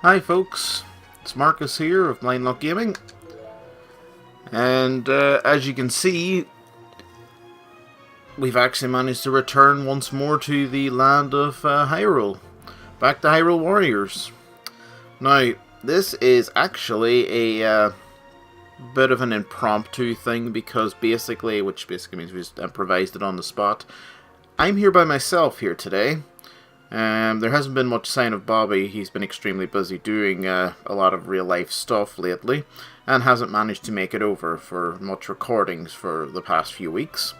Hi folks, it's Marcus here of Blind Luck Gaming, and as you can see, we've actually managed to return once more to the land of Hyrule, back to Hyrule Warriors. Now, this is actually a bit of an impromptu thing because which basically means we just improvised it on the spot. I'm here by myself here today. There hasn't been much sign of Bobby. He's been extremely busy doing a lot of real-life stuff lately, and hasn't managed to make it over for much recordings for the past few weeks.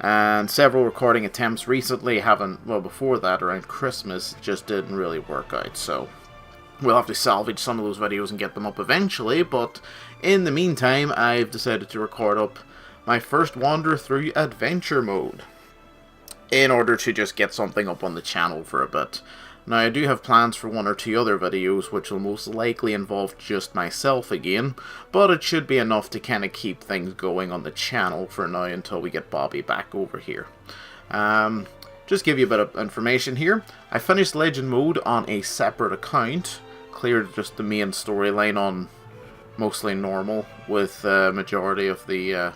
And several recording attempts recently before that, around Christmas, just didn't really work out, so we'll have to salvage some of those videos and get them up eventually, but in the meantime, I've decided to record up my first wander through adventure mode, in order to just get something up on the channel for a bit. Now, I do have plans for one or two other videos, which will most likely involve just myself again, but it should be enough to kind of keep things going on the channel for now until we get Bobby back over here. Just give you a bit of information here. I finished Legend Mode on a separate account, cleared just the main storyline on mostly normal, with the majority of the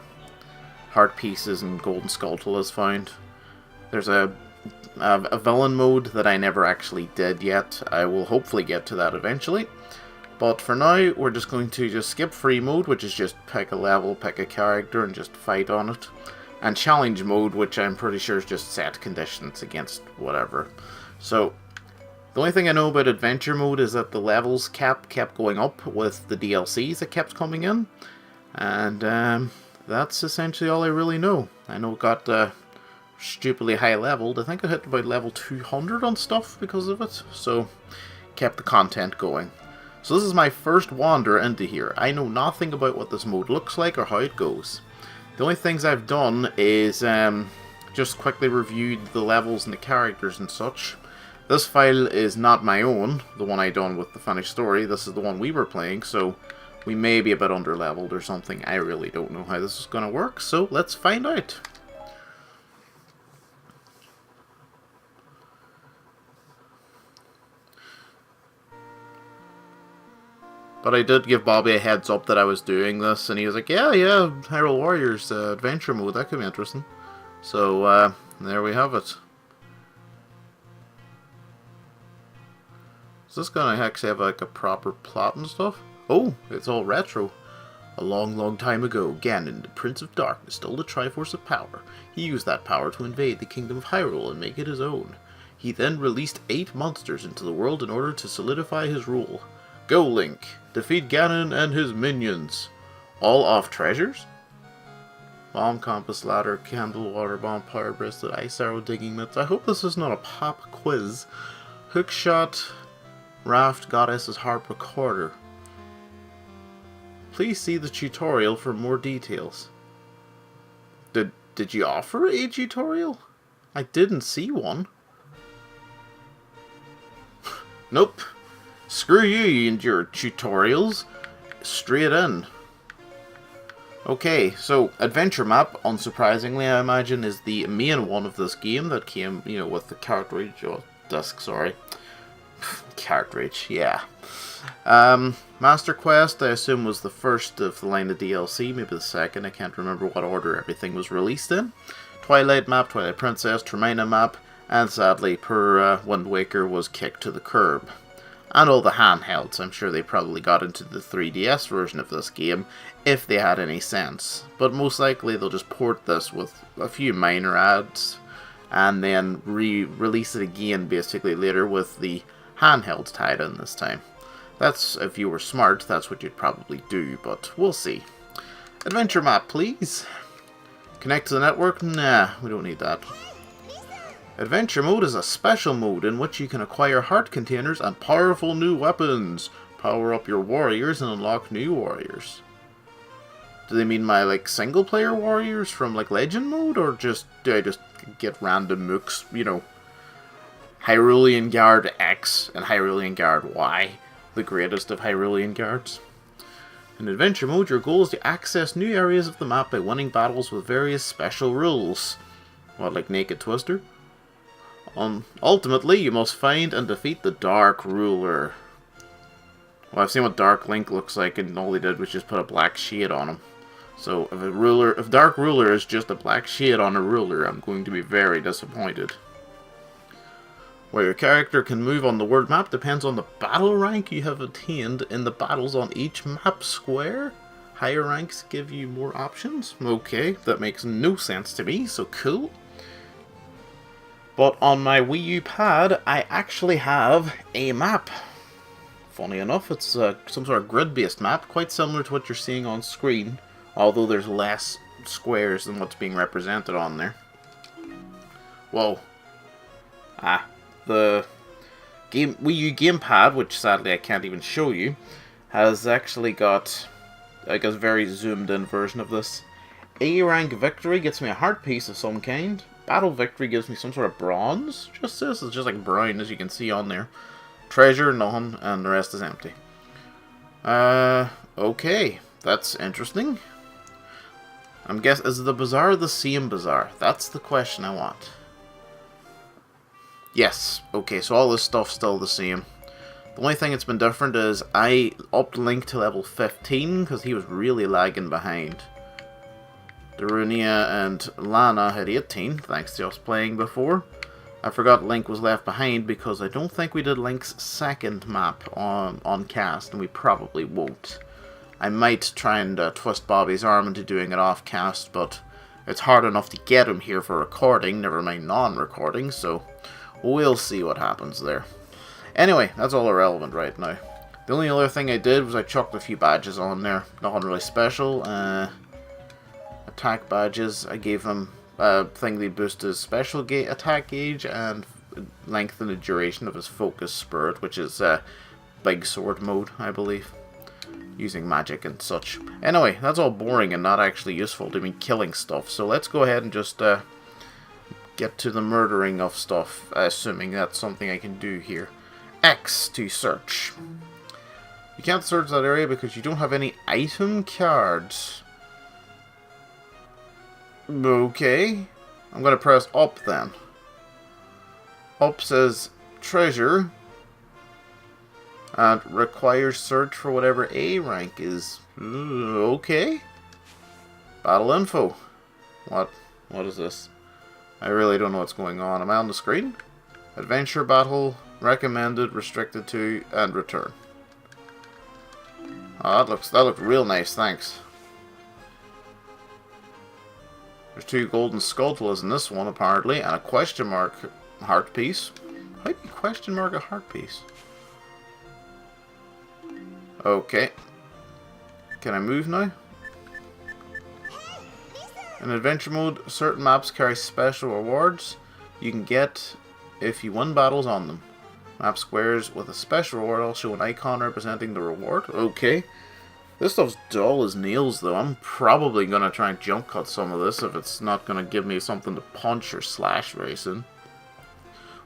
heart pieces and golden skulltulas found. There's a villain mode that I never actually did yet. I will hopefully get to that eventually. But for now, we're just going to skip free mode, which is just pick a level, pick a character, and just fight on it. And challenge mode, which I'm pretty sure is just set conditions against whatever. So, the only thing I know about adventure mode is that the levels cap kept going up with the DLCs that kept coming in. And that's essentially all I really know. I know it got stupidly high leveled. I think I hit about level 200 on stuff because of it, so kept the content going. So this is my first wander into here. I know nothing about what this mode looks like or how it goes. The only things I've done is just quickly reviewed the levels and the characters and such. This file is not my own, the one I done with the finished story. This is the one we were playing, so we may be a bit under leveled or something. I really don't know how this is going to work, so let's find out. But I did give Bobby a heads up that I was doing this, and he was like, yeah, Hyrule Warriors adventure mode, that could be interesting. So, there we have it. Is this gonna actually have like a proper plot and stuff? Oh, it's all retro. A long, long time ago, Ganon, the Prince of Darkness, stole the Triforce of Power. He used that power to invade the Kingdom of Hyrule and make it his own. He then released 8 monsters into the world in order to solidify his rule. Go, Link! Defeat Ganon and his minions. All off treasures? Bomb, compass, ladder, candle, water bomb, power bracelet, ice arrow, digging mitts. I hope this is not a pop quiz. Hookshot, raft, goddess's harp, recorder. Please see the tutorial for more details. Did you offer a tutorial? I didn't see one. Nope. Screw you and your tutorials. Straight in. Okay, so adventure map, unsurprisingly, I imagine, is the main one of this game that came, with the cartridge, or disc, sorry. Cartridge, yeah. Master Quest, I assume, was the first of the line of DLC, maybe the second, I can't remember what order everything was released in. Twilight map, Twilight Princess, Termina map, and sadly, Wind Waker was kicked to the curb. And all the handhelds. I'm sure they probably got into the 3DS version of this game, if they had any sense. But most likely they'll just port this with a few minor adds, and then re-release it again basically later with the handhelds tied in this time. That's, if you were smart, that's what you'd probably do, but we'll see. Adventure map, please. Connect to the network? Nah, we don't need that. Adventure mode is a special mode in which you can acquire heart containers and powerful new weapons. Power up your warriors and unlock new warriors. Do they mean my, single player warriors from, Legend mode? Or do I just get random mooks, Hyrulean Guard X and Hyrulean Guard Y, the greatest of Hyrulean Guards? In adventure mode, your goal is to access new areas of the map by winning battles with various special rules. What, like Naked Twister? Ultimately, you must find and defeat the Dark Ruler. Well, I've seen what Dark Link looks like, and all they did was just put a black shade on him. So if Dark Ruler is just a black shade on a ruler, I'm going to be very disappointed. Where your character can move on the world map depends on the battle rank you have attained in the battles on each map square. Higher ranks give you more options. Okay, that makes no sense to me, so cool. But on my Wii U pad, I actually have a map. Funny enough, it's some sort of grid-based map, quite similar to what you're seeing on screen, although there's less squares than what's being represented on there. Whoa. The Wii U gamepad, which sadly I can't even show you, has actually got like a very zoomed in version of this. A rank victory gets me a heart piece of some kind. Battle victory gives me some sort of bronze. Just this is just like brown, as you can see on there. Treasure, none, and the rest is empty. Okay, that's interesting. I'm guessing, is the bazaar the same bazaar? That's the question I want. Yes, okay, so all this stuff's still the same. The only thing that's been different is I upped Link to level 15 because he was really lagging behind. Darunia and Lana had 18, thanks to us playing before. I forgot Link was left behind because I don't think we did Link's second map on cast, and we probably won't. I might try and twist Bobby's arm into doing it off cast, but it's hard enough to get him here for recording, never mind non-recording, so we'll see what happens there. Anyway, that's all irrelevant right now. The only other thing I did was I chucked a few badges on there. Nothing really special. Attack badges, I gave him a thing that boost his special attack gauge and lengthen the duration of his focus spirit, which is big sword mode, I believe. Using magic and such. Anyway, that's all boring and not actually useful to me killing stuff. So let's go ahead and just get to the murdering of stuff, assuming that's something I can do here. X to search. You can't search that area because you don't have any item cards. Okay. I'm going to press up then. Up says treasure. And requires search for whatever A rank is. Okay. Battle info. What is this? I really don't know what's going on. Am I on the screen? Adventure battle, recommended, restricted to, and return. Oh, that looks real nice, thanks. There's 2 golden sculptures in this one, apparently, and a question mark heart piece. How do you question mark a heart piece? Okay. Can I move now? In adventure mode, certain maps carry special rewards you can get if you win battles on them. Map squares with a special reward will show an icon representing the reward. Okay. This stuff's dull as nails, though. I'm probably going to try and jump cut some of this if it's not going to give me something to punch or slash very soon.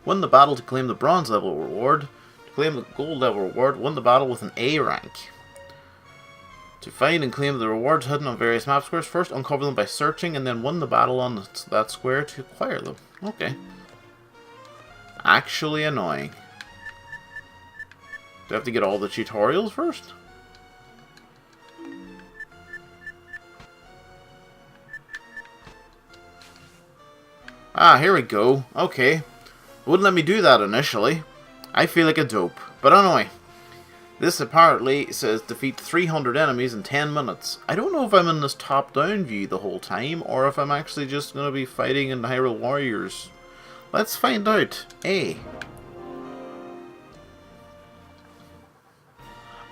Win the battle to claim the bronze level reward. To claim the gold level reward, win the battle with an A rank. To find and claim the rewards hidden on various map squares, first uncover them by searching and then win the battle on that square to acquire them. Okay. Actually annoying. Do I have to get all the tutorials first? Ah, here we go. Okay. Wouldn't let me do that initially. I feel like a dope. But anyway. This apparently says defeat 300 enemies in 10 minutes. I don't know if I'm in this top-down view the whole time, or if I'm actually just going to be fighting in Hyrule Warriors. Let's find out. A.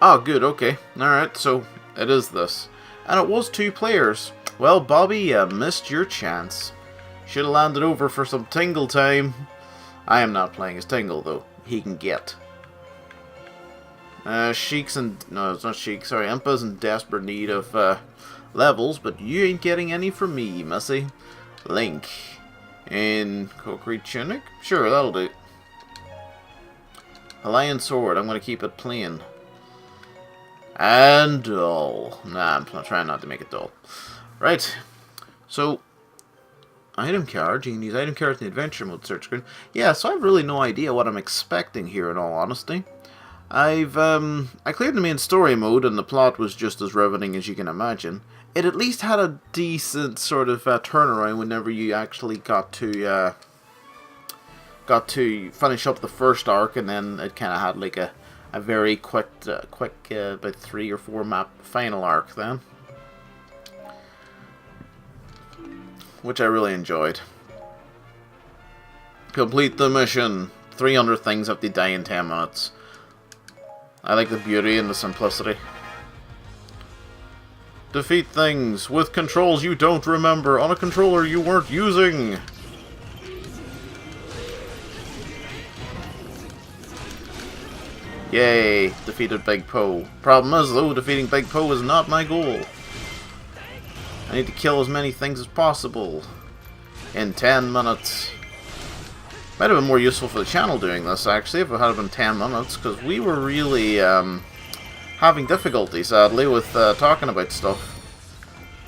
Oh, good, okay. Alright, so it is this. And it was 2 players. Well, Bobby, you missed your chance. Should have landed over for some Tingle time. I am not playing as Tingle, though. He can get. Sheik's and... No, it's not Sheik. Sorry, Impa's in desperate need of levels, but you ain't getting any from me, missy. Link. In concrete tunic? Sure, that'll do. Lion sword. I'm going to keep it plain. And dull. Nah, I'm trying not to make it dull. Right. So... Item cards. You can use item cards in the adventure mode search screen. Yeah, so I have really no idea what I'm expecting here in all honesty. I cleared the main story mode, and the plot was just as riveting as you can imagine. It at least had a decent sort of turnaround whenever you actually got to finish up the first arc, and then it kind of had like a very quick about 3 or 4 map final arc then, which I really enjoyed. Complete the mission. 300 things have to die in 10 minutes. I like the beauty and the simplicity. Defeat things with controls you don't remember on a controller you weren't using. Yay, defeated Big Po. Problem is though, defeating Big Po is not my goal. I need to kill as many things as possible in 10 minutes. Might have been more useful for the channel doing this, actually, if it had been 10 minutes, because we were really having difficulty, sadly, with talking about stuff.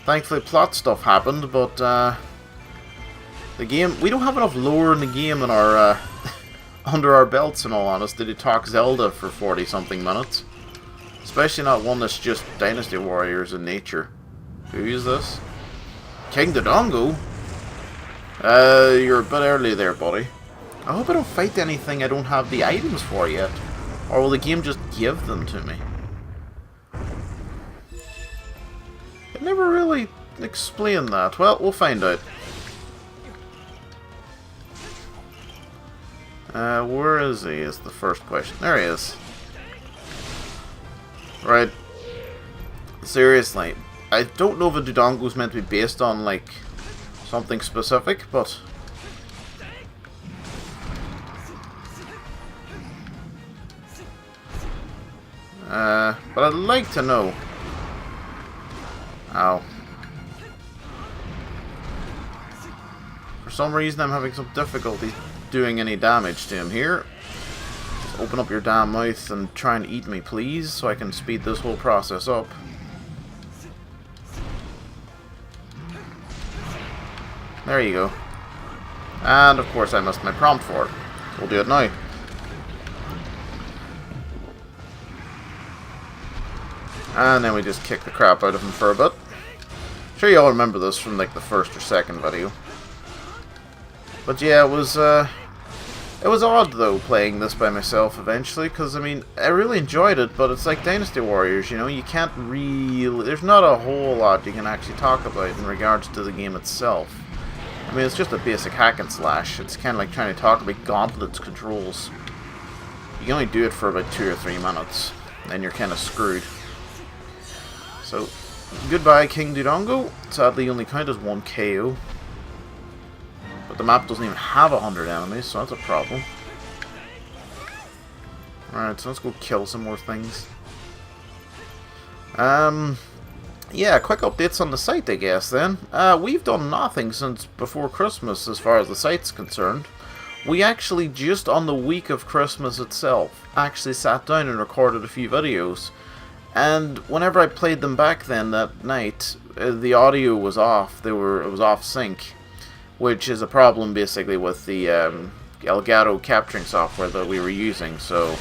Thankfully, plot stuff happened, but the game... We don't have enough lore in the game in our, under our belts, in all honesty, to talk Zelda for 40-something minutes. Especially not one that's just Dynasty Warriors in nature. Who is this? King Dodongo? You're a bit early there, buddy. I hope I don't fight anything I don't have the items for yet. Or will the game just give them to me? It never really explained that. Well, we'll find out. Where is he is the first question. There he is. Right. Seriously. I don't know if a Dodongo's meant to be based on, like, something specific, but... but I'd like to know. Ow. For some reason I'm having some difficulty doing any damage to him here. Just open up your damn mouth and try and eat me, please, so I can speed this whole process up. There you go. And of course I missed my prompt for it. We'll do it now. And then we just kick the crap out of him for a bit. I'm sure you all remember this from like the first or second video. But yeah, it was odd though playing this by myself eventually, because I mean, I really enjoyed it, but it's like Dynasty Warriors, you know, you can't really... There's not a whole lot you can actually talk about in regards to the game itself. I mean, it's just a basic hack and slash. It's kind of like trying to talk about Gauntlet's controls. You can only do it for about 2 or 3 minutes, then you're kind of screwed. So, goodbye King Dodongo. Sadly, you only count as 1 KO. But the map doesn't even have 100 enemies, so that's a problem. Alright, so let's go kill some more things. Yeah, quick updates on the site, I guess, then. We've done nothing since before Christmas as far as the site's concerned. We actually, just on the week of Christmas itself, actually sat down and recorded a few videos. And whenever I played them back then that night, the audio was off. It was off sync, which is a problem basically with the Elgato capturing software that we were using. So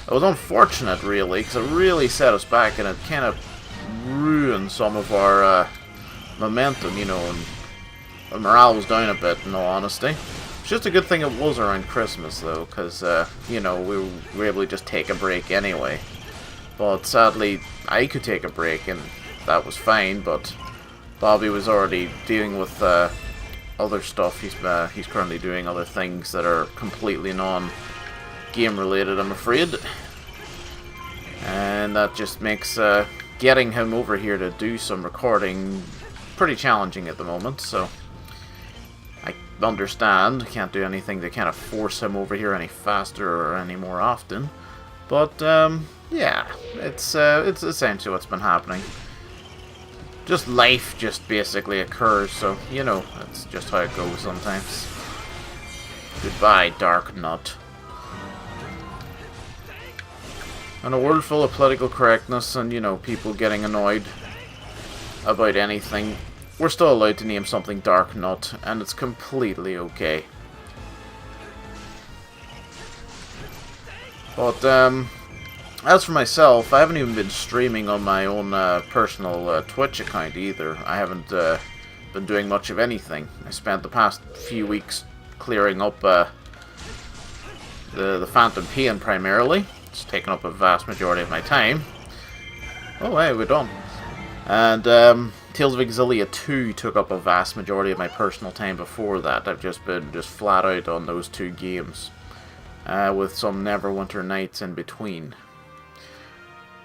it was unfortunate, really, because it really set us back, and it kind of ruined some of our momentum, you know, and the morale was down a bit, in all honesty. It's just a good thing it was around Christmas, though, because, you know, we were able to just take a break anyway. But sadly, I could take a break, and that was fine, but Bobby was already dealing with other stuff. He's currently doing other things that are completely non-game related, I'm afraid. And that just makes getting him over here to do some recording pretty challenging at the moment, so I understand. Can't do anything to kind of force him over here any faster or any more often. But, yeah, it's essentially what's been happening. Just life just basically occurs, so, you know, that's just how it goes sometimes. Goodbye, Dark Nut. In a world full of political correctness and, you know, people getting annoyed about anything, we're still allowed to name something Dark Nut, and it's completely okay. But, As for myself, I haven't even been streaming on my own personal Twitch account either. I haven't been doing much of anything. I spent the past few weeks clearing up the Phantom Pain primarily. It's taken up a vast majority of my time. Oh, hey, we're done. And Tales of Exilia 2 took up a vast majority of my personal time before that. I've just been flat out on those two games, with some Neverwinter nights in between.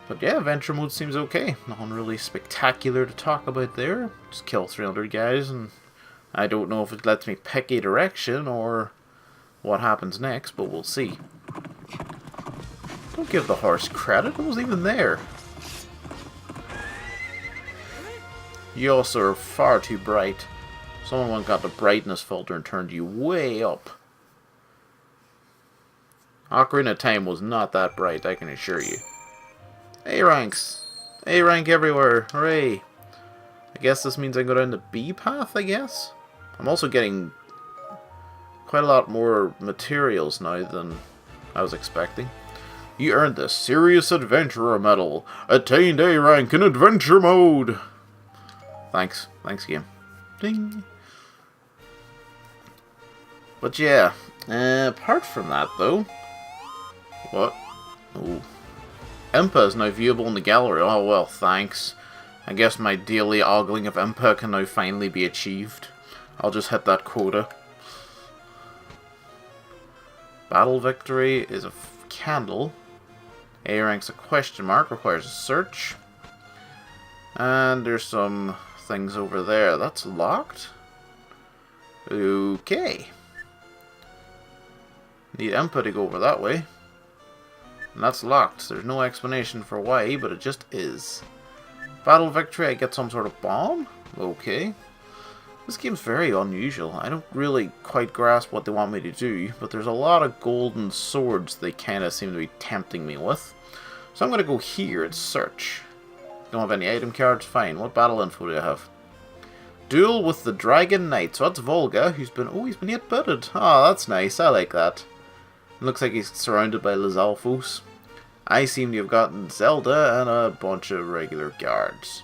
But yeah, Adventure Mode seems okay. Nothing really spectacular to talk about there. Just kill 300 guys, and I don't know if it lets me pick a direction or what happens next, but we'll see. Don't give the horse credit, it wasn't even there. You also are far too bright. Someone got the brightness filter and turned you way up. Ocarina of Time was not that bright, I can assure you. A ranks! A rank everywhere! Hooray! I guess this means I go down the B path, I guess? I'm also getting quite a lot more materials now than I was expecting. You earned the Serious Adventurer Medal. Attained A rank in Adventure Mode! Thanks. Thanks, game. Ding! But yeah, apart from that though... What? Oh. Impa is now viewable in the gallery. Oh well, thanks. I guess my daily ogling of Impa can now finally be achieved. I'll just hit that quota. Battle Victory is a candle. A rank's a question mark, requires a search. And there's some things over there. That's locked? Okay. Need Impa to go over that way. And that's locked. There's no explanation for why, but it just is. Battle Victory, I get some sort of bomb? Okay. This game's very unusual. I don't really quite grasp what they want me to do, but there's a lot of golden swords they kind of seem to be tempting me with. So I'm going to go here and search. Don't have any item cards? Fine. What battle info do I have? Duel with the Dragon Knight. So that's Volga, who's been... Oh, he's been 8-bitted. Oh, that's nice. I like that. Looks like he's surrounded by Lizalfos. I seem to have gotten Zelda and a bunch of regular guards.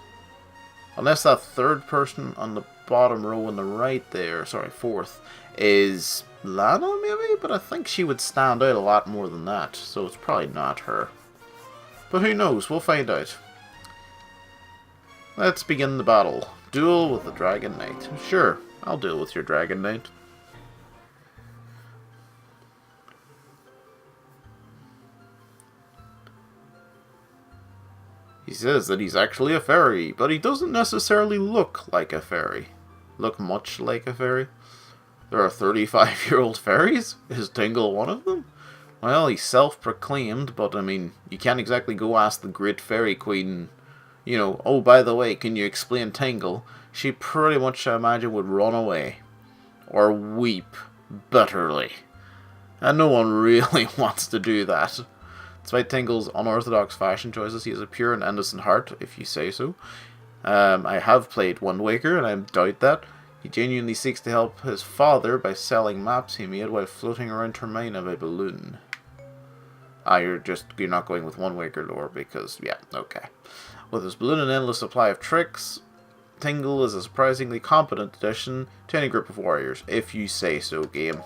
Unless that third person on the bottom row on the right there, sorry, fourth, is Lana maybe? But I think she would stand out a lot more than that, so it's probably not her. But who knows, we'll find out. Let's begin the battle. Duel with the Dragon Knight. Sure, I'll deal with your Dragon Knight. He says that he's actually a fairy, but he doesn't necessarily look like a fairy. Look much like a fairy. There are 35-year-old fairies? Is Tingle one of them? Well, he's self-proclaimed, but I mean, you can't exactly go ask the Great Fairy Queen, you know, oh, by the way, can you explain Tingle? She pretty much, I imagine, would run away. Or weep bitterly. And no one really wants to do that. Despite Tingle's unorthodox fashion choices, he has a pure and innocent heart, if you say so. I have played Wind Waker, and I doubt that. He genuinely seeks to help his father by selling maps he made while floating around Termina by balloon. You're not going with Wind Waker lore, because, yeah, okay. With his balloon and endless supply of tricks, Tingle is a surprisingly competent addition to any group of warriors. If you say so, game.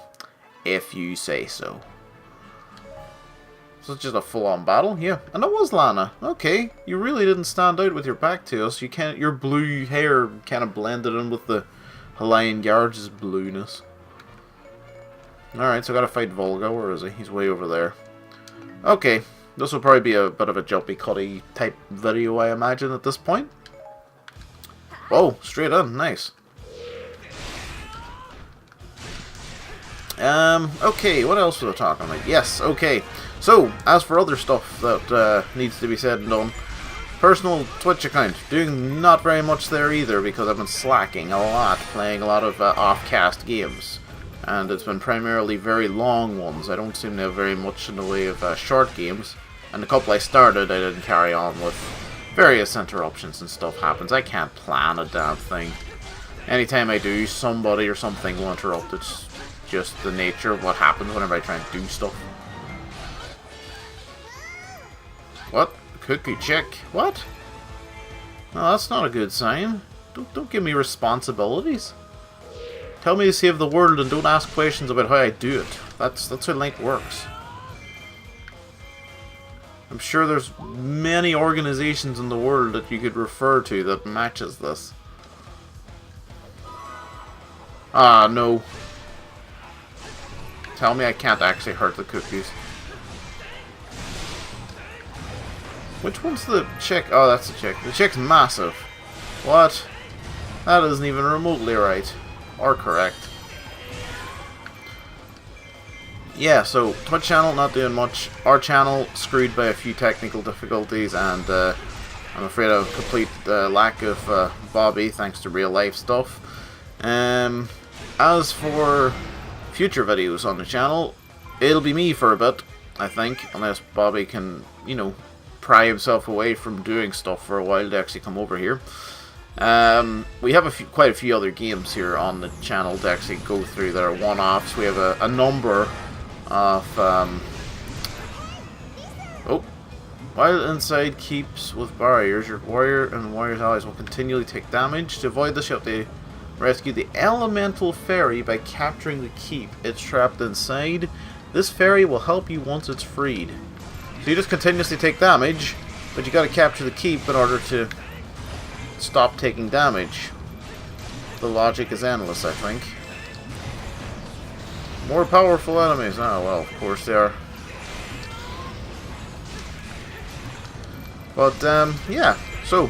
If you say so. So it's just a full-on battle? Yeah. And that was Lana. Okay. You really didn't stand out with your back to us. Your blue hair kind of blended in with the Hawaiian Guards' blueness. Alright, so I gotta fight Volga. Where is he? He's way over there. Okay. This will probably be a bit of a jumpy cutty type video, I imagine, at this point. Whoa, straight in. Nice. Okay, what else was I talking about? Yes, okay. So, as for other stuff that needs to be said and done, personal Twitch account, doing not very much there either because I've been slacking a lot, playing a lot of off-cast games. And it's been primarily very long ones. I don't seem to have very much in the way of short games. And the couple I started, I didn't carry on with. Various interruptions and stuff happens. I can't plan a damn thing. Anytime I do, somebody or something will interrupt. It's just the nature of what happens whenever I try and do stuff. What? Cookie chick? What? No, that's not a good sign. Don't give me responsibilities. Tell me to save the world and don't ask questions about how I do it. That's how Link works. I'm sure there's many organizations in the world that you could refer to that matches this. Ah, no. Tell me I can't actually hurt the cookies. Which one's the chick? Oh, that's the chick. The chick's massive. What? That isn't even remotely right. Or correct. Yeah, so Twitch channel not doing much. Our channel screwed by a few technical difficulties, and I'm afraid of complete lack of Bobby thanks to real life stuff. As for future videos on the channel, it'll be me for a bit, I think, unless Bobby can, you know, pry himself away from doing stuff for a while to actually come over here. We have quite a few other games here on the channel to actually go through that are one-offs. We have a number of while inside keeps with barriers, your warrior and warrior's allies will continually take damage. To avoid this, you have to rescue the elemental fairy by capturing the keep it's trapped inside. This fairy will help you once it's freed. So you just continuously take damage, but you gotta capture the keep in order to stop taking damage. The logic is endless, I think. More powerful enemies. Oh, well, of course they are. But, yeah. So,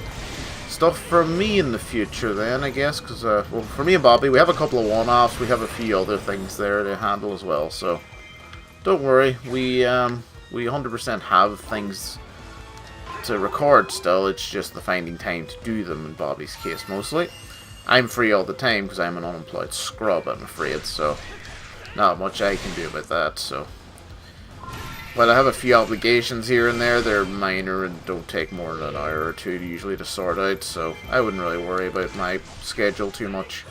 stuff from me in the future then, I guess. Because, well, for me and Bobby, we have a couple of one-offs. We have a few other things there to handle as well. So, don't worry. We 100% have things to record still. It's just the finding time to do them in Bobby's case, mostly. I'm free all the time because I'm an unemployed scrub, I'm afraid. So, not much I can do about that, so. But I have a few obligations here and there. They're minor and don't take more than an hour or two usually to sort out, so I wouldn't really worry about my schedule too much.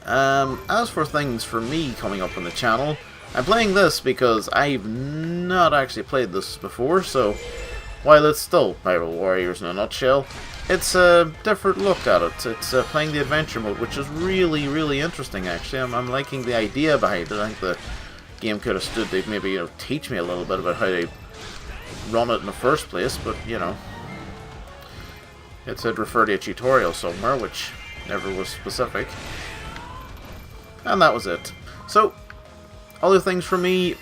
As for things for me coming up on the channel, I'm playing this because I've not actually played this before, so while it's still Hyrule Warriors in a nutshell, it's a different look at it. It's playing the adventure mode, which is really, really interesting, actually. I'm liking the idea behind it. I think the game could have stood to maybe, you know, teach me a little bit about how to run it in the first place, but, you know, it said refer to a tutorial somewhere, which never was specific. And that was it. So, other things for me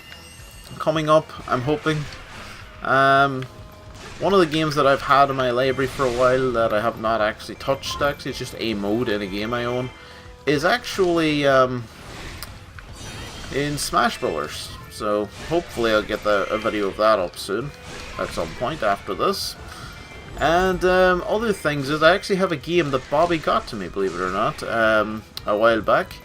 coming up, I'm hoping. One of the games that I've had in my library for a while that I have not actually touched, it's just a mode in a game I own, is actually in Smash Brothers. So hopefully I'll get a video of that up soon, at some point after this. And other things is I actually have a game that Bobby got to me, believe it or not, a while back.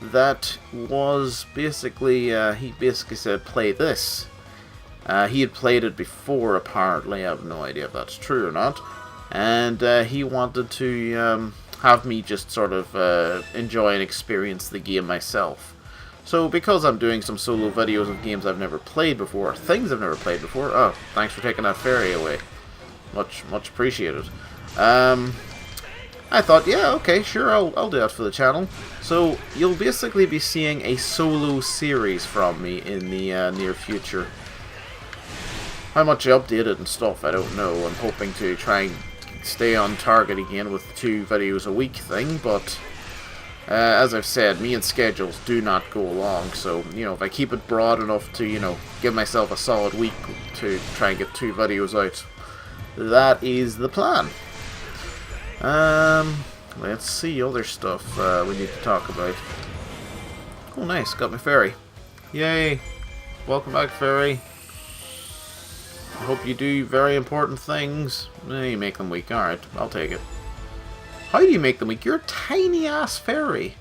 That was basically, he basically said, play this. He had played it before, apparently. I have no idea if that's true or not. And he wanted to have me just sort of enjoy and experience the game myself. So because I'm doing some solo videos of games I've never played before, things I've never played before, oh, thanks for taking that fairy away. Much appreciated. I thought, yeah, okay, sure, I'll do that for the channel. So you'll basically be seeing a solo series from me in the near future. How much I update it and stuff, I don't know. I'm hoping to try and stay on target again with the 2 videos a week thing, but as I've said, me and schedules do not go along, so, you know, if I keep it broad enough to, you know, give myself a solid week to try and get 2 videos out, that is the plan. Let's see other stuff we need to talk about. Oh, nice, got my fairy. Yay! Welcome back, fairy. I hope you do very important things. You make them weak. Alright, I'll take it. How do you make them weak? You're a tiny-ass fairy.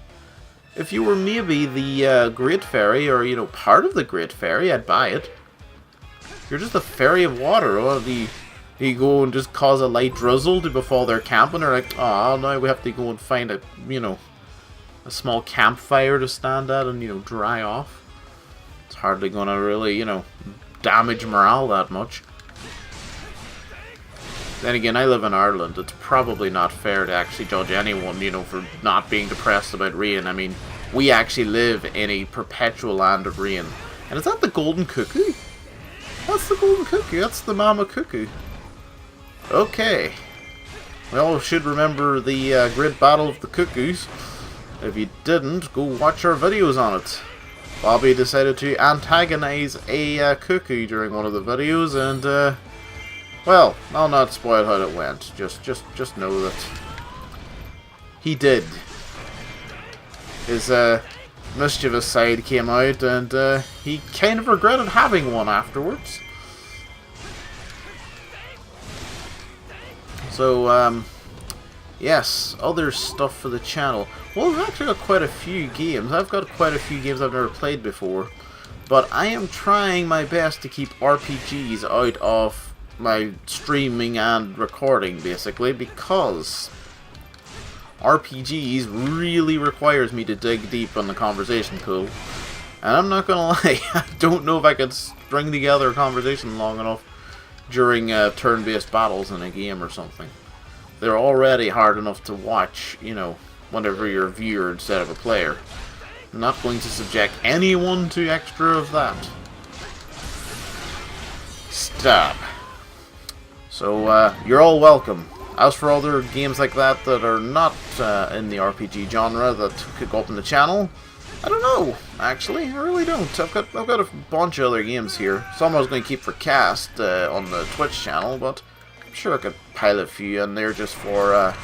If you were maybe the Great Fairy, or, you know, part of the Great Fairy, I'd buy it. You're just a fairy of water. Oh, do you go and just cause a light drizzle to befall their camp, and they're like, oh, now we have to go and find a, you know, a small campfire to stand at and, you know, dry off. It's hardly going to really, you know, damage morale that much. Then again, I live in Ireland. It's probably not fair to actually judge anyone, you know, for not being depressed about rain. I mean, we actually live in a perpetual land of rain. And is that the golden cuckoo? That's the golden cuckoo. That's the mama cuckoo. Okay. We all should remember the Great Battle of the Cuckoos. If you didn't, go watch our videos on it. Bobby decided to antagonize a cuckoo during one of the videos, and well, I'll not spoil how it went. Just know that he did. His mischievous side came out, and he kind of regretted having one afterwards. So, yes, other stuff for the channel. Well, we've actually got quite a few games. I've got quite a few games I've never played before. But I am trying my best to keep RPGs out of my streaming and recording, basically, because RPGs really requires me to dig deep in the conversation pool. And I'm not gonna lie, I don't know if I could string together a conversation long enough during turn-based battles in a game or something. They're already hard enough to watch, you know, whenever you're a viewer instead of a player. I'm not going to subject anyone to extra of that. Stop. So, you're all welcome. As for other games like that that are not in the RPG genre that could go up in the channel, I don't know, actually. I really don't. I've got a bunch of other games here. Some I was going to keep for cast on the Twitch channel, but I'm sure I could pile a few in there just for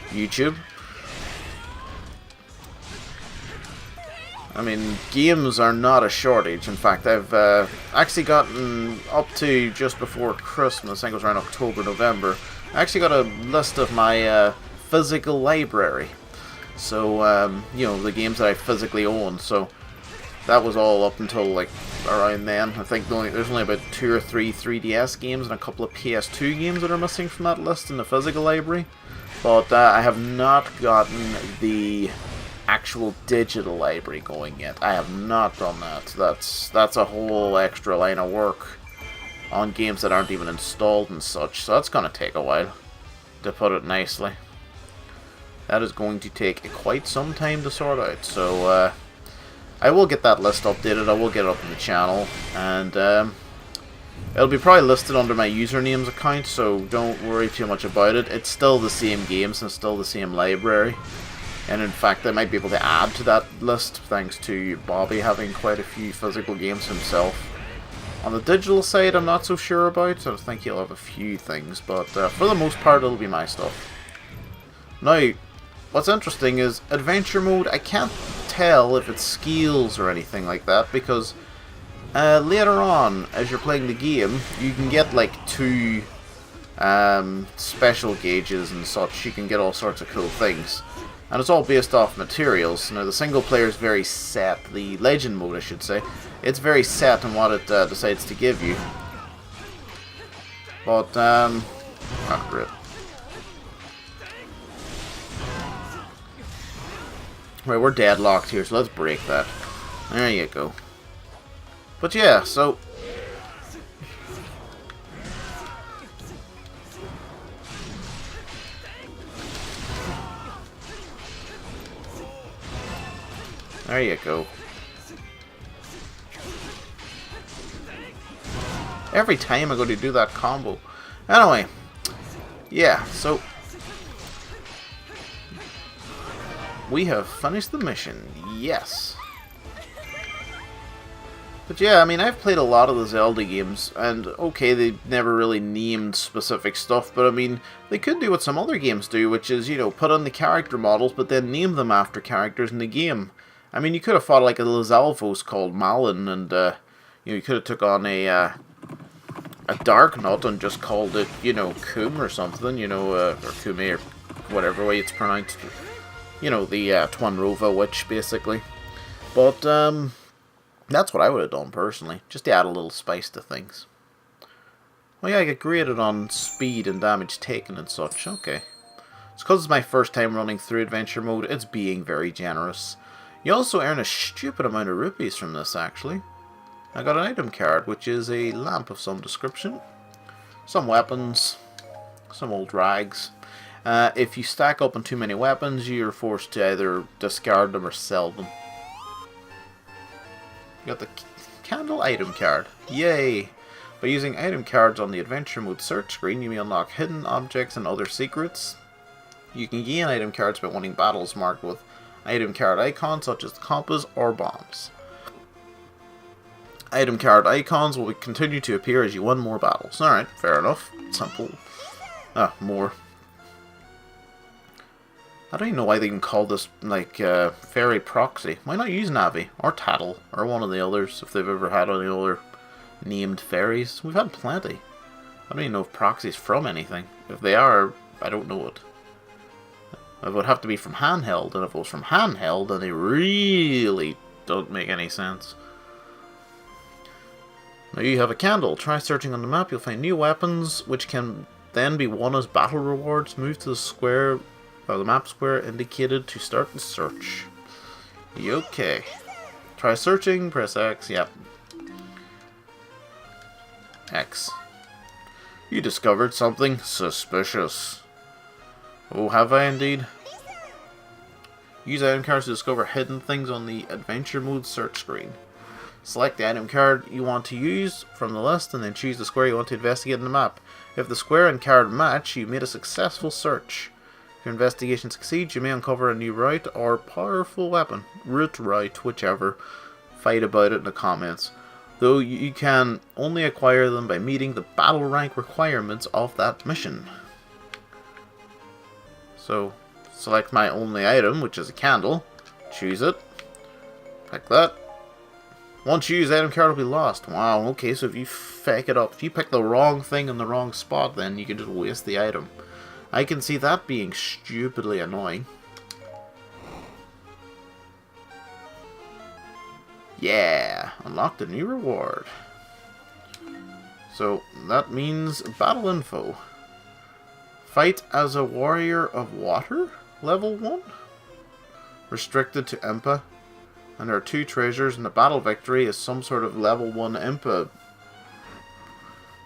YouTube. I mean, games are not a shortage. In fact, I've actually gotten up to just before Christmas, I think it was around October, November, I actually got a list of my physical library. So, you know, the games that I physically own. So, that was all up until, like, around then. I think there's only about 2 or 3 3DS games and a couple of PS2 games that are missing from that list in the physical library. But I have not gotten the actual digital library going yet. I have not done that. That's a whole extra line of work on games that aren't even installed and such. So that's going to take a while, to put it nicely. That is going to take quite some time to sort out. So I will get that list updated. I will get it up in the channel, and it'll be probably listed under my usernames account, so don't worry too much about it. It's still the same games and still the same library. And in fact, I might be able to add to that list thanks to Bobby having quite a few physical games himself. On the digital side, I'm not so sure about. I think he'll have a few things, but for the most part, it'll be my stuff. Now, what's interesting is adventure mode. I can't tell if it's skills or anything like that, because later on, as you're playing the game, you can get like 2 special gauges and such. You can get all sorts of cool things. And it's all based off materials. Now, the single player is very set. The legend mode, I should say. It's very set in what it decides to give you. But, oh, great. Right, we're deadlocked here, so let's break that. There you go. But yeah, so there you go. Every time I go to do that combo. Anyway, yeah, so we have finished the mission, yes. But yeah, I mean, I've played a lot of the Zelda games, and okay, they never really named specific stuff, but I mean, they could do what some other games do, which is, you know, put on the character models, but then name them after characters in the game. I mean, you could have fought like a Lizalfos called Malin, and, you know, you could have took on a Dark Nut and just called it, you know, Kum or something, you know, or Kume, or whatever way it's pronounced. You know, the Twanrova witch, basically. But, that's what I would have done, personally. Just to add a little spice to things. Well, yeah, I get graded on speed and damage taken and such. Okay. It's because it's my first time running through adventure mode. It's being very generous. You also earn a stupid amount of rupees from this, actually. I got an item card, which is a lamp of some description. Some weapons. Some old rags. If you stack up on too many weapons, you're forced to either discard them or sell them. You got the candle item card. Yay! By using item cards on the adventure mode search screen, you may unlock hidden objects and other secrets. You can gain item cards by winning battles marked with item card icons such as compass or bombs. Item card icons will continue to appear as you win more battles. Alright, fair enough. Simple. More. I don't even know why they even call this, like, fairy proxy. Why not use Navi? Or Tattle? Or one of the others, if they've ever had any other named fairies. We've had plenty. I don't even know if proxy's from anything. If they are, I don't know it. It would have to be from handheld, and if it was from handheld, then they really don't make any sense. Now you have a candle. Try searching on the map. You'll find new weapons, which can then be won as battle rewards. Move to the square, or the map square indicated to start the search. Okay. Try searching. Press X. Yep. X. You discovered something suspicious. Oh, have I indeed? Use item cards to discover hidden things on the adventure mode search screen. Select the item card you want to use from the list and then choose the square you want to investigate in the map. If the square and card match, you made a successful search. If your investigation succeeds, you may uncover a new route or powerful weapon. Route, whichever. Fight about it in the comments. Though you can only acquire them by meeting the battle rank requirements of that mission. So, select my only item, which is a candle. Choose it. Pick that. Once you use item card, will be lost. Wow, okay, so if you fake it up, if you pick the wrong thing in the wrong spot, then you can just waste the item. I can see that being stupidly annoying. Yeah, unlocked a new reward. So, that means battle info. Fight as a warrior of water? Level 1? Restricted to Impa. And there are 2 treasures, and the battle victory is some sort of level 1 Impa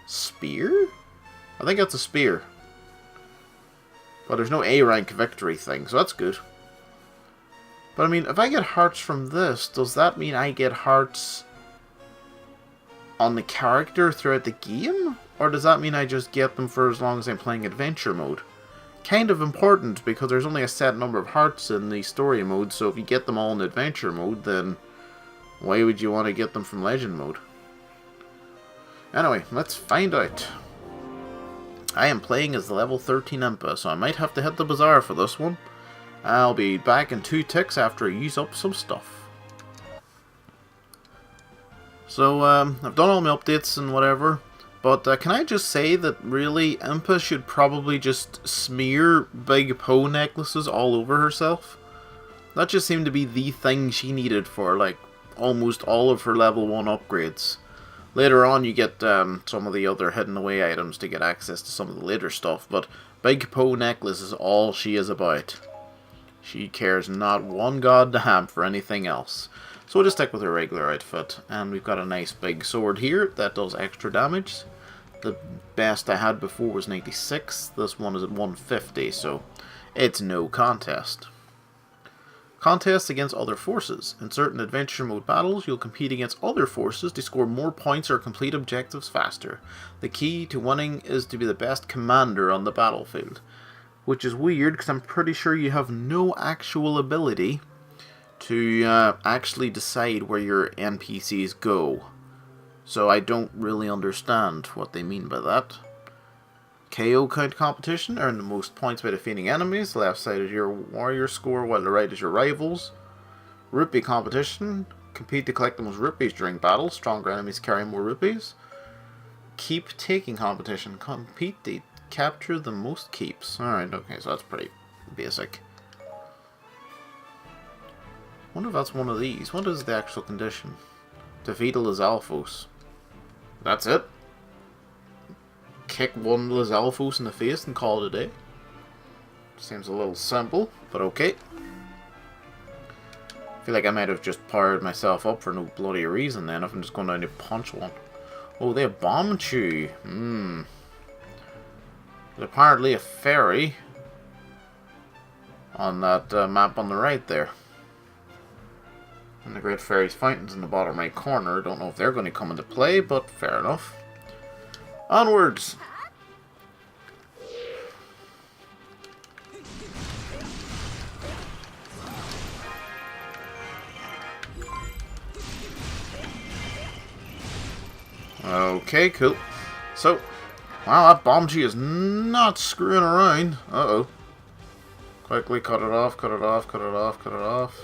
spear? I think that's a spear. But there's no A rank victory thing, so that's good. But I mean, if I get hearts from this, does that mean I get hearts on the character throughout the game? Or does that mean I just get them for as long as I'm playing adventure mode? Kind of important, because there's only a set number of hearts in the story mode, so if you get them all in adventure mode, then why would you want to get them from legend mode? Anyway, let's find out. I am playing as the level 13 Impa, so I might have to hit the bazaar for this one. I'll be back in 2 ticks after I use up some stuff. So, I've done all my updates and whatever. But can I just say that really Impa should probably just smear big Poe necklaces all over herself? That just seemed to be the thing she needed for like almost all of her level 1 upgrades. Later on you get some of the other hidden away items to get access to some of the later stuff, but big Poe necklace is all she is about. She cares not one goddamn for anything else. So we'll just stick with her regular outfit, and we've got a nice big sword here that does extra damage. The best I had before was 96, this one is at 150, so it's no contest. Contests against other forces. In certain adventure mode battles, you'll compete against other forces to score more points or complete objectives faster. The key to winning is to be the best commander on the battlefield. Which is weird, because I'm pretty sure you have no actual ability to actually decide where your NPCs go. So I don't really understand what they mean by that. KO count competition. Earn the most points by defeating enemies. The left side is your warrior score, while the right is your rivals. Rupee competition. Compete to collect the most rupees during battle. Stronger enemies carry more rupees. Keep taking competition. Compete to capture the most keeps. Alright, okay, so that's pretty basic. Wonder if that's one of these. What is the actual condition? Defeat a Lizalfos. That's it? Kick one Lizalfos in the face and call it a day? Seems a little simple, but okay. I feel like I might have just powered myself up for no bloody reason then if I'm just going down to punch one. Oh, they have Bomb Chew. There's apparently a ferry on that map on the right there. And the Great Fairy's Fountain's in the bottom right corner. Don't know if they're going to come into play, but fair enough. Onwards! Okay, cool. So, wow, that bomb G is not screwing around. Uh-oh. Quickly cut it off, cut it off, cut it off, cut it off.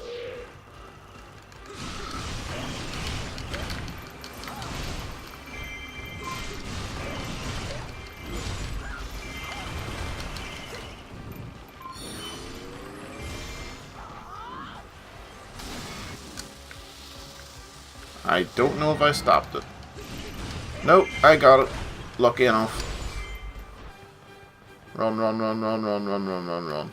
I don't know if I stopped it. Nope, I got it. Lucky enough. Run, run, run, run, run, run, run, run, run.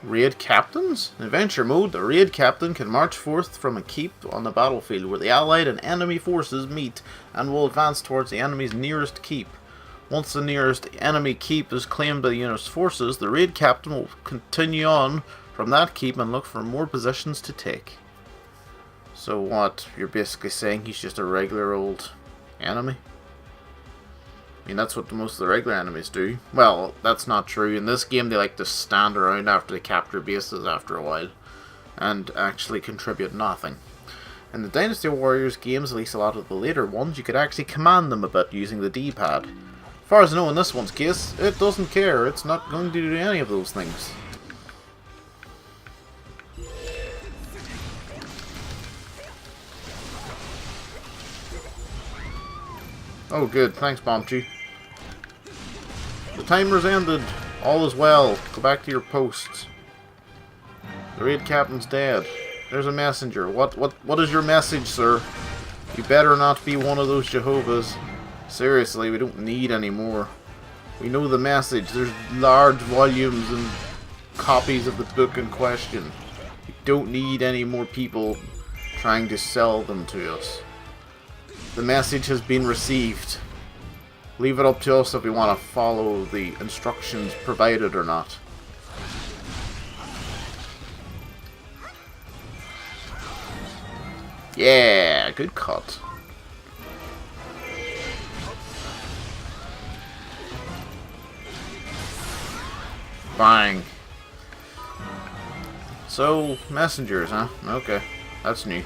Raid Captains? In Adventure Mode, the Raid Captain can march forth from a keep on the battlefield where the allied and enemy forces meet and will advance towards the enemy's nearest keep. Once the nearest enemy keep is claimed by the unit's forces, the Raid Captain will continue on from that keep and look for more positions to take. So what? You're basically saying he's just a regular old enemy? I mean, that's what most of the regular enemies do. Well, that's not true. In this game, they like to stand around after they capture bases after a while and actually contribute nothing. In the Dynasty Warriors games, at least a lot of the later ones, you could actually command them a bit using the D-pad. As far as I know, in this one's case, it doesn't care. It's not going to do any of those things. Oh good, thanks Bombchi. The timer's ended. All is well. Go back to your posts. The Raid Captain's dead. There's a messenger. What is your message, sir? You better not be one of those Jehovah's. Seriously, we don't need any more. We know the message. There's large volumes and copies of the book in question. We don't need any more people trying to sell them to us. The message has been received. Leave it up to us if we want to follow the instructions provided or not. Yeah, good cut. Bang. So, messengers, huh? Okay, that's new.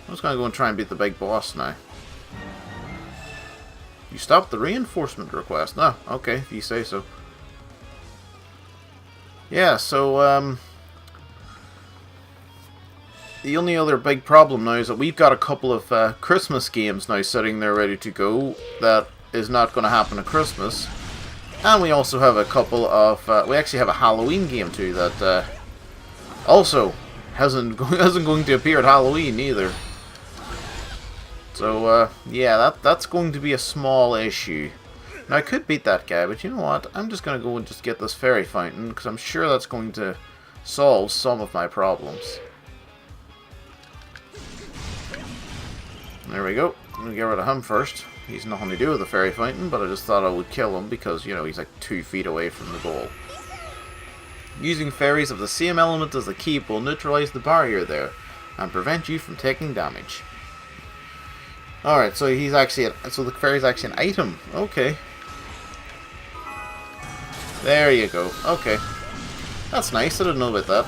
I'm just gonna go and try and beat the big boss now. You stopped the reinforcement request. No, okay, if you say so. Yeah, so, the only other big problem now is that we've got a couple of Christmas games now sitting there ready to go. That is not going to happen at Christmas. And we also have a couple of... we actually have a Halloween game too that also isn't going to appear at Halloween either. So, yeah, that's going to be a small issue. Now, I could beat that guy, but you know what? I'm just going to go and just get this fairy fountain, because I'm sure that's going to solve some of my problems. There we go. I'm going to get rid of him first. He's nothing to do with the fairy fountain, but I just thought I would kill him because, you know, he's like 2 feet away from the goal. Using fairies of the same element as the keep will neutralize the barrier there and prevent you from taking damage. Alright, so he's actually so the fairy's actually an item. Okay. There you go. Okay. That's nice. I didn't know about that.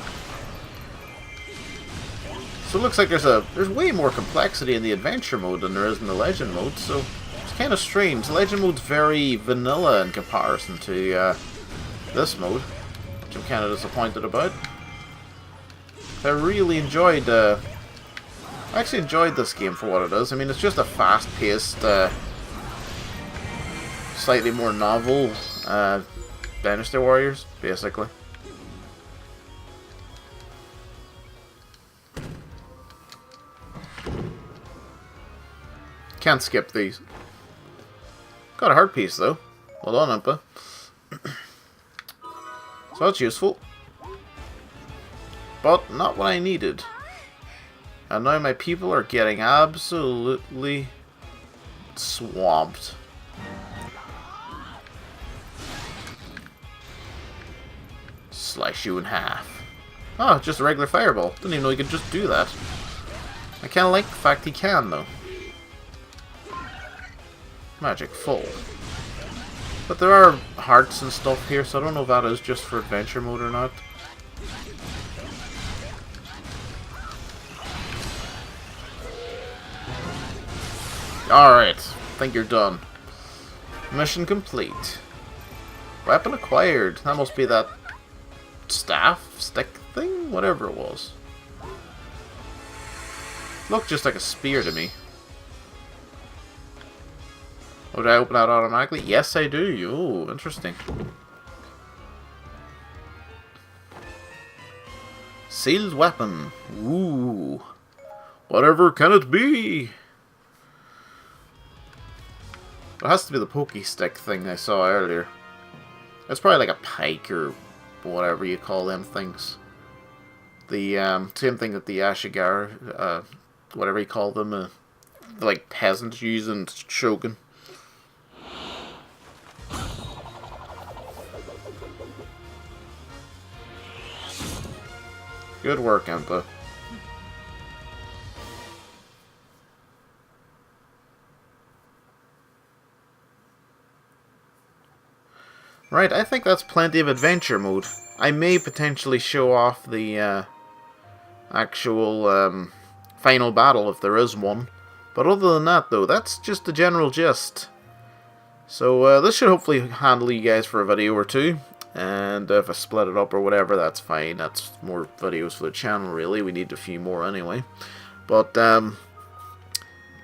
So it looks like there's way more complexity in the adventure mode than there is in the legend mode, so it's kind of strange. The legend mode's very vanilla in comparison to this mode, which I'm kind of disappointed about. I really enjoyed I actually enjoyed this game for what it is. I mean, it's just a fast-paced, slightly more novel Dynasty Warriors, basically. Can't skip these. Got a heart piece, though. Well done, Impa. So that's useful. But not what I needed. And now my people are getting absolutely swamped. Slice you in half. Oh, just a regular fireball. Didn't even know he could just do that. I kind of like the fact he can, though. Magic full. But there are hearts and stuff here, so I don't know if that is just for adventure mode or not. Alright, I think you're done. Mission complete. Weapon acquired. That must be that staff, stick thing? Whatever it was. Looked just like a spear to me. Oh, did I open that automatically? Yes, I do. Oh, interesting. Sealed weapon. Ooh. Whatever can it be? It has to be the pokey stick thing I saw earlier. It's probably like a pike or whatever you call them things. The same thing that the Ashigar, whatever you call them, the like peasants use in Shogun. Good work, Empa. Right, I think that's plenty of adventure mode. I may potentially show off the actual final battle if there is one. But other than that, though, that's just the general gist. So this should hopefully handle you guys for a video or two. And if I split it up or whatever, that's fine. That's more videos for the channel, really. We need a few more anyway. But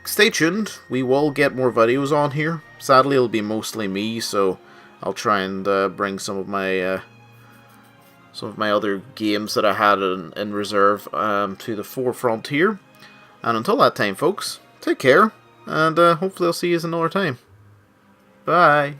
stay tuned. We will get more videos on here. Sadly, it'll be mostly me, so I'll try and bring some of my other games that I had in reserve to the forefront here. And until that time, folks, take care, and hopefully I'll see you another time. Bye.